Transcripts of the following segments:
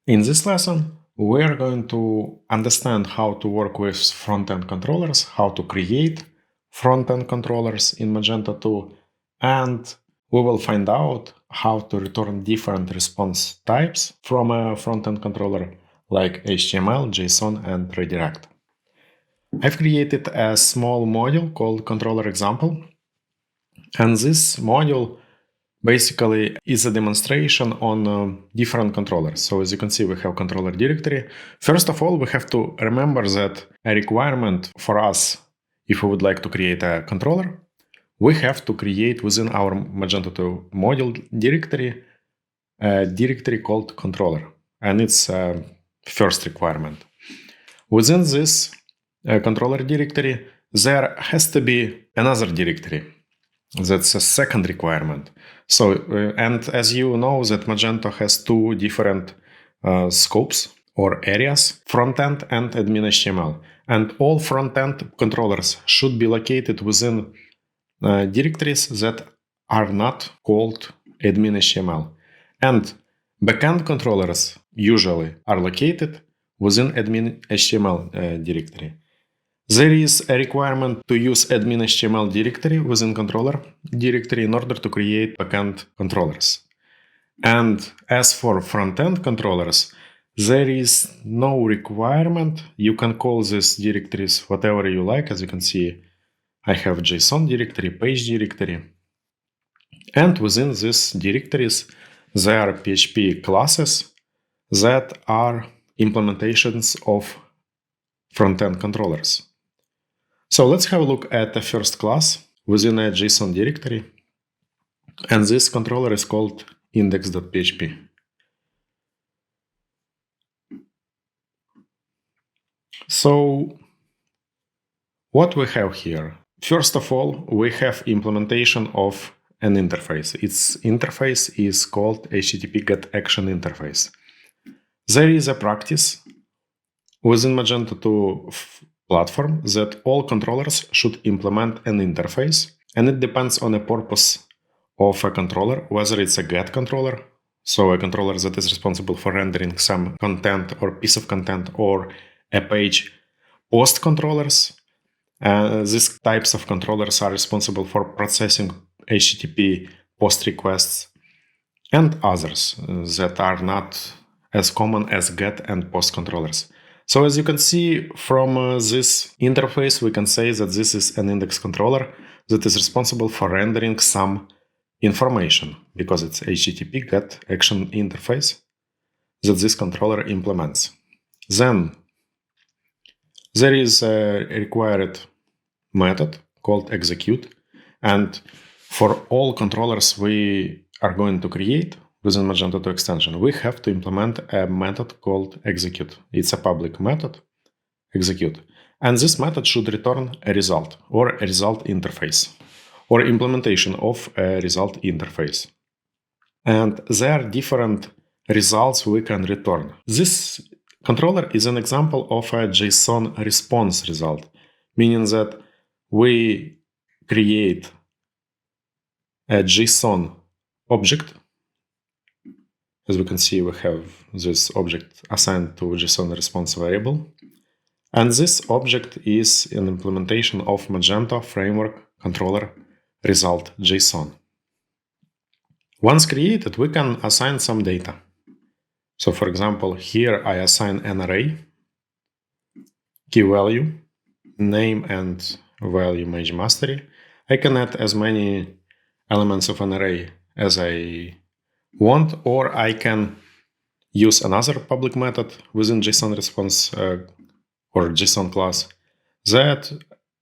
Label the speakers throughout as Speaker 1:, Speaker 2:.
Speaker 1: In this lesson, we are going to understand how to work with front-end controllers, how to create front-end controllers in Magento 2, and we will find out how to return different response types from a front-end controller like HTML, JSON, and redirect. I've created a small module called controller example, and this module basically is a demonstration on different controllers. So as you can see, we have controller directory. First of all, we have to remember that a requirement for us, if we would like to create a controller, we have to create within our Magento 2 module directory a directory called controller. And it's a first requirement. Within this controller directory, there has to be another directory. That's a second requirement. So, and as you know that Magento has two different scopes or areas, front-end and admin HTML. And all front-end controllers should be located within directories that are not called admin HTML. And backend controllers usually are located within admin HTML directory. There is a requirement to use admin HTML directory within controller directory in order to create backend controllers. And as for front-end controllers, there is no requirement. You can call these directories whatever you like. As you can see, I have JSON directory, page directory. And within these directories, there are PHP classes that are implementations of front-end controllers. So let's have a look at the first class within a JSON directory. And this controller is called index.php. So what we have here? First of all, we have implementation of an interface. Its interface is called HTTP GET ACTION interface. There is a practice within Magento 2 platform that all controllers should implement an interface, and it depends on the purpose of a controller, whether it's a GET controller, so a controller that is responsible for rendering some content or piece of content, or a page POST controllers. These types of controllers are responsible for processing HTTP POST requests, and others that are not as common as GET and POST controllers. So as you can see from this interface, we can say that this is an index controller that is responsible for rendering some information, because it's HTTP GET ACTION interface that this controller implements. Then there is a required method called execute, and for all controllers we are going to create within Magento 2 extension, we have to implement a method called execute. It's a public method, execute. And this method should return a result or a result interface or implementation of a result interface. And there are different results we can return. This controller is an example of a JSON response result, meaning that we create a JSON object. As we can see, we have this object assigned to JSON response variable. And this object is an implementation of Magento framework controller result JSON. Once created, we can assign some data. So for example, here I assign an array, key value, name and value image mastery. I can add as many elements of an array as I want, or I can use another public method within JSON response or JSON class that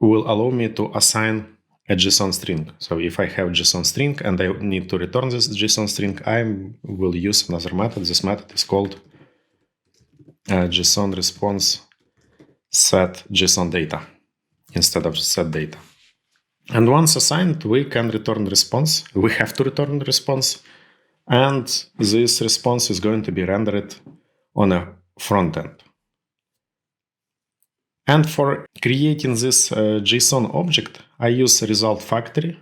Speaker 1: will allow me to assign a JSON string. So if I have JSON string and I need to return this JSON string, I will use another method. This method is called JSON response set JSON data instead of set data. And once assigned, we can return response. We have to return the response. And this response is going to be rendered on a front end. And for creating this JSON object, I use result factory.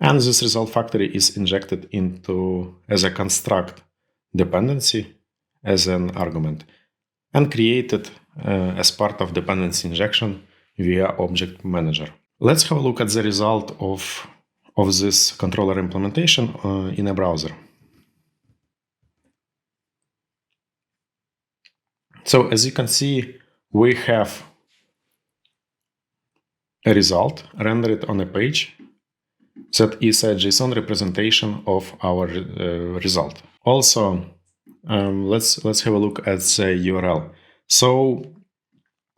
Speaker 1: And this result factory is injected into as a construct dependency as an argument and create it as part of dependency injection via object manager. Let's have a look at the result of this controller implementation in a browser. So as you can see, we have a result rendered on a page that is a JSON representation of our result. Also, let's have a look at the URL. So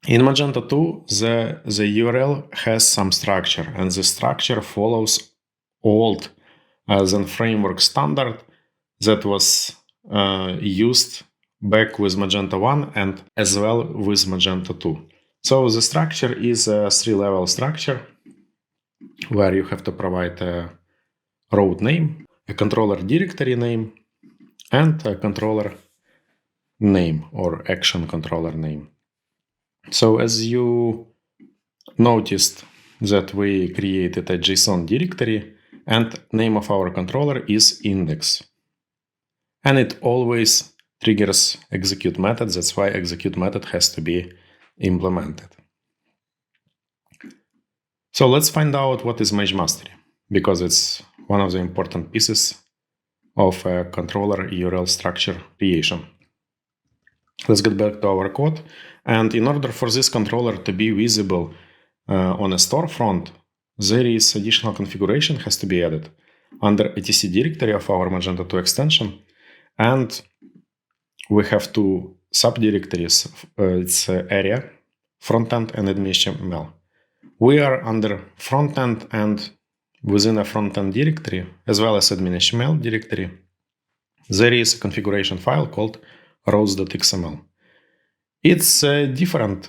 Speaker 1: in Magento 2, the URL has some structure, and the structure follows old Zen framework standard that was used back with Magento 1 and as well with Magento 2. So the structure is a 3-level structure where you have to provide a route name, a controller directory name, and a controller name or action controller name. So as you noticed that we created a JSON directory and name of our controller is index. And it always triggers execute method. That's why execute method has to be implemented. So let's find out what is Mage Mastery, because it's one of the important pieces of a controller URL structure creation. Let's get back to our code. And in order for this controller to be visible on a storefront, there is additional configuration has to be added under etc directory of our Magento 2 extension. And we have two subdirectories. It's area, frontend, and admin.html. We are under frontend, and within a frontend directory, as well as admin.html directory, there is a configuration file called rows.xml. It's different.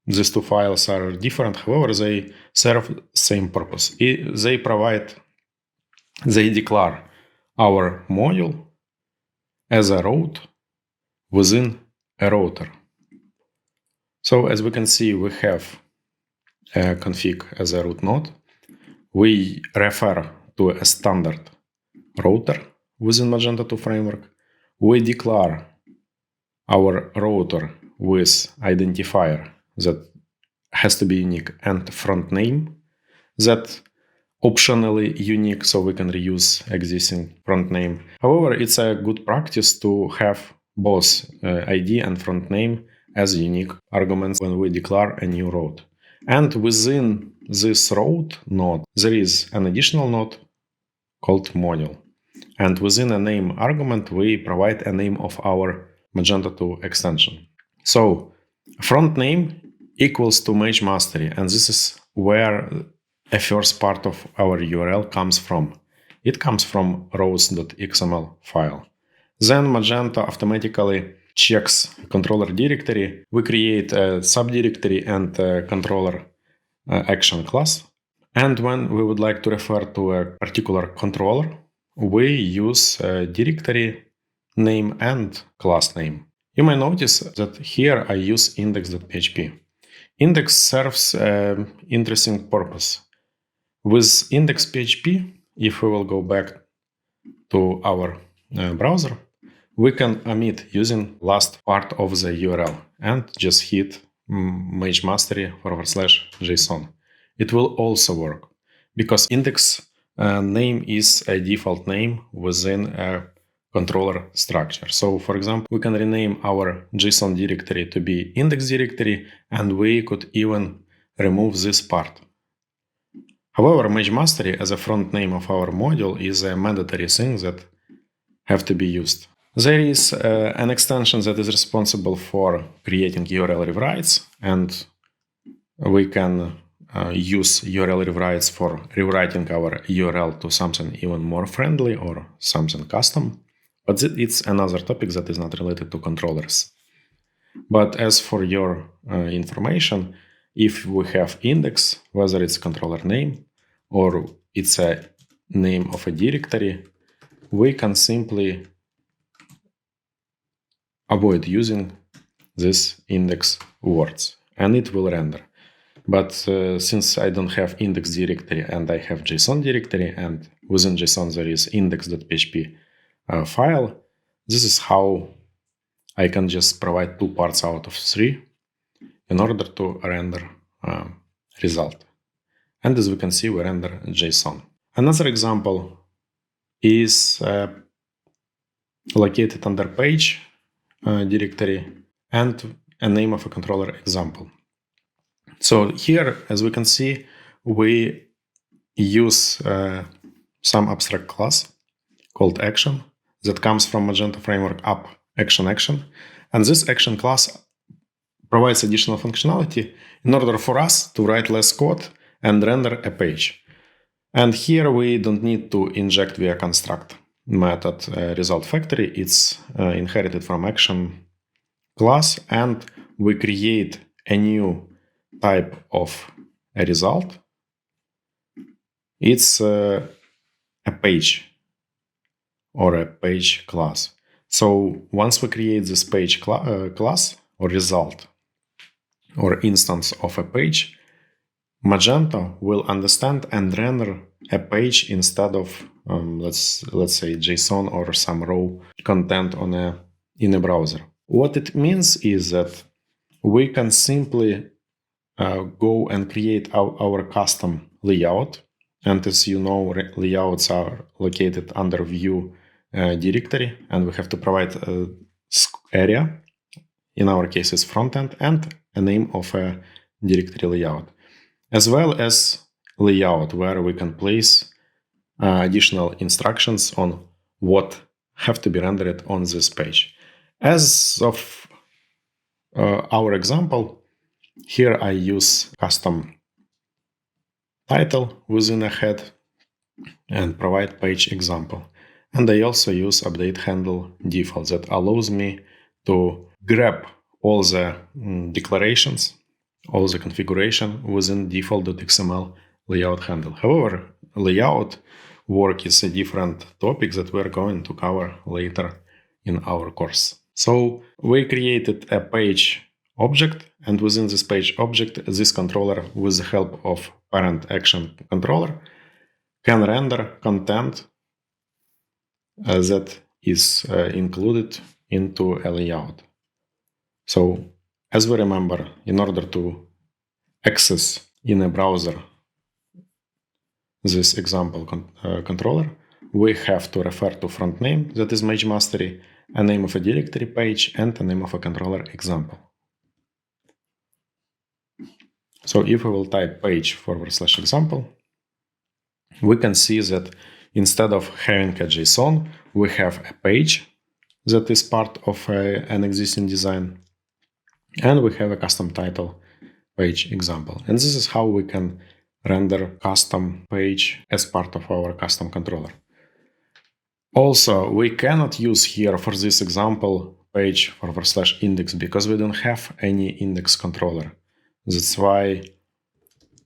Speaker 1: These two files are different, however, they serve same purpose. They declare our module as a route within a router. So as we can see, we have a config as a root node. We refer to a standard router within Magento 2 framework. We declare our router with identifier that has to be unique and front name that optionally unique, so we can reuse existing front name. However, it's a good practice to have both ID and front name as unique arguments when we declare a new route. And within this route node, there is an additional node called module. And within a name argument, we provide a name of our Magento 2 extension. So front name equals to Mage Mastery, and this is where a first part of our URL comes from. It comes from rows.xml file. Then Magento automatically checks controller directory. We create a subdirectory and a controller action class. And when we would like to refer to a particular controller, we use a directory name and class name. You may notice that here I use index.php. Index serves an interesting purpose. With index.php, if we will go back to our browser, we can omit using last part of the URL and just hit magemastery/JSON. It will also work because index name is a default name within a controller structure. So for example, we can rename our JSON directory to be index directory, and we could even remove this part. However, Mage Mastery as a front name of our module is a mandatory thing that have to be used. There is an extension that is responsible for creating URL rewrites, and we can use URL rewrites for rewriting our URL to something even more friendly or something custom. But it's another topic that is not related to controllers. But as for your information, if we have index, whether it's controller name or it's a name of a directory, we can simply avoid using these index words and it will render. But since I don't have index directory and I have JSON directory, and within JSON there is index.php file, this is how I can just provide 2 parts out of 3 in order to render result. And as we can see, we render JSON. Another example is located under page directory and a name of a controller example. So here, as we can see, we use some abstract class called action that comes from Magento framework app action. And this action class provides additional functionality in order for us to write less code and render a page. And here we don't need to inject via construct method result factory. It's inherited from action class, and we create a new type of a result. It's a page or a page class. So once we create this page class or result or instance of a page, Magento will understand and render a page instead of let's say JSON or some raw content in a browser. What it means is that we can simply go and create our custom layout. And as you know, layouts are located under view directory, and we have to provide a area, in our case it's frontend, and a name of a directory layout, as well as layout where we can place additional instructions on what have to be rendered on this page. As of our example, here I use custom title within a head and provide page example. And I also use update handle default that allows me to grab all the declarations, all the configuration within default.xml layout handle. However, layout work is a different topic that we're going to cover later in our course. So we created a page object, and within this page object, this controller, with the help of parent action controller, can render content that is included into a layout. So as we remember, in order to access in a browser this example controller, we have to refer to front name, that is Mage Mastery, a name of a directory page, and a name of a controller example. So if we will type page / example, we can see that instead of having a JSON, we have a page that is part of an existing design, and we have a custom title page example. And this is how we can render custom page as part of our custom controller. Also, we cannot use here for this example page / index because we don't have any index controller. That's why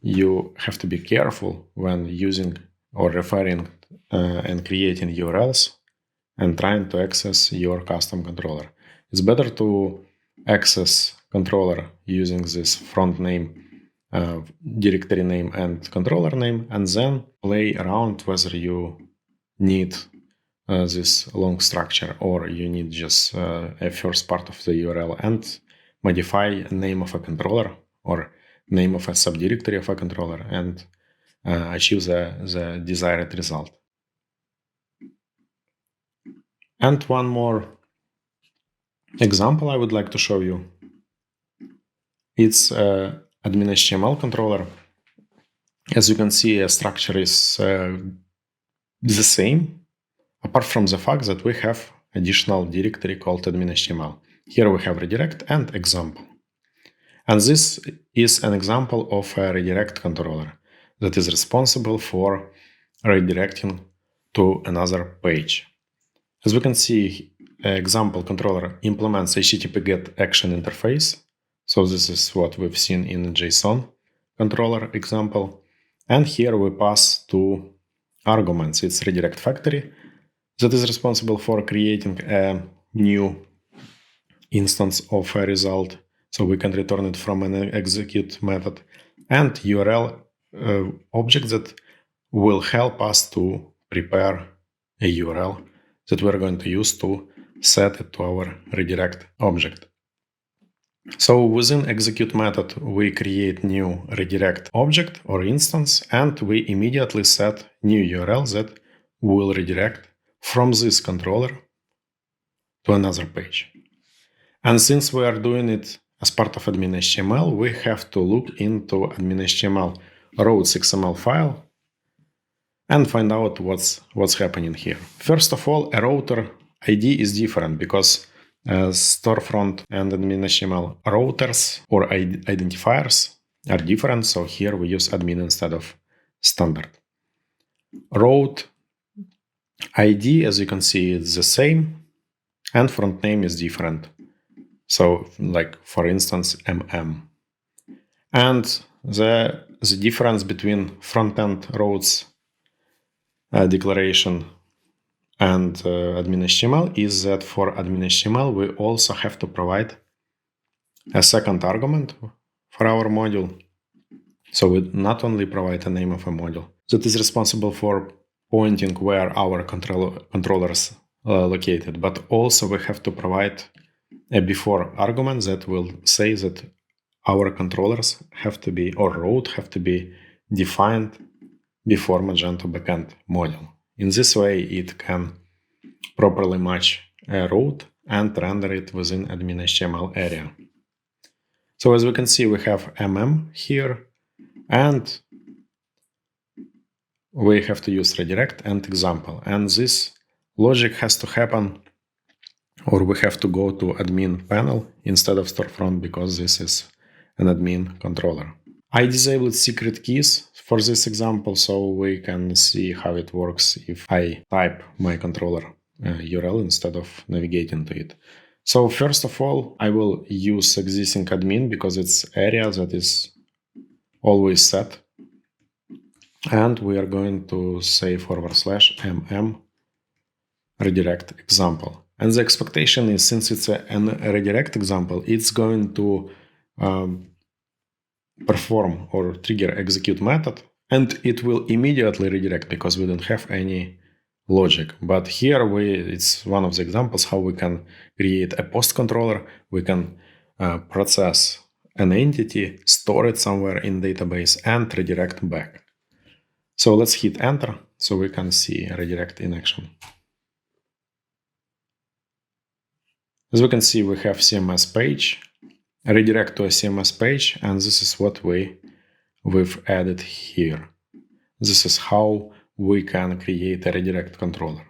Speaker 1: you have to be careful when using or referring and creating URLs and trying to access your custom controller. It's better to access controller using this front name, directory name, and controller name, and then play around whether you need this long structure or you need just a first part of the URL and modify name of a controller or name of a subdirectory of a controller and achieve the desired result. And one more example I would like to show you. It's admin HTML controller. As you can see, a structure is the same, apart from the fact that we have additional directory called admin HTML. Here we have redirect and example. And this is an example of a redirect controller that is responsible for redirecting to another page. As we can see, example controller implements HTTP GET action interface. So this is what we've seen in JSON controller example. And here we pass two arguments. It's redirect factory that is responsible for creating a new instance of a result. So we can return it from an execute method, and URL object that will help us to prepare a URL that we're going to use to set it to our redirect object. So within execute method, we create new redirect object or instance, and we immediately set new URL that will redirect from this controller to another page. And since we are doing it as part of admin HTML, we have to look into admin HTML routes XML file and find out what's happening here. First of all, a router ID is different because storefront and admin HTML routers or identifiers are different. So here we use admin instead of standard. Route ID, as you can see, is the same, and front name is different. So, like for instance, MM. And the difference between front-end routes declaration and admin HTML is that for admin HTML, we also have to provide a second argument for our module. So we not only provide a name of a module that is responsible for pointing where our controllers are located, but also we have to provide a before argument that will say that our controllers have to be, or route have to be defined before Magento backend module. In this way, it can properly match a route and render it within admin HTML area. So as we can see, we have MM here, and we have to use redirect and example. And this logic has to happen, or we have to go to admin panel instead of storefront because this is an admin controller. I disabled secret keys for this example, so we can see how it works if I type my controller URL instead of navigating to it. So first of all, I will use existing admin because it's area that is always set. And we are going to say /mm redirect example. And the expectation is, since it's a redirect example, it's going to perform or trigger execute method, and it will immediately redirect because we don't have any logic. But here it's one of the examples how we can create a post controller. We can process an entity, store it somewhere in database, and redirect back. So let's hit enter so we can see redirect in action. As we can see, we have CMS page, redirect to a CMS page, and this is what we've added here. This is how we can create a redirect controller.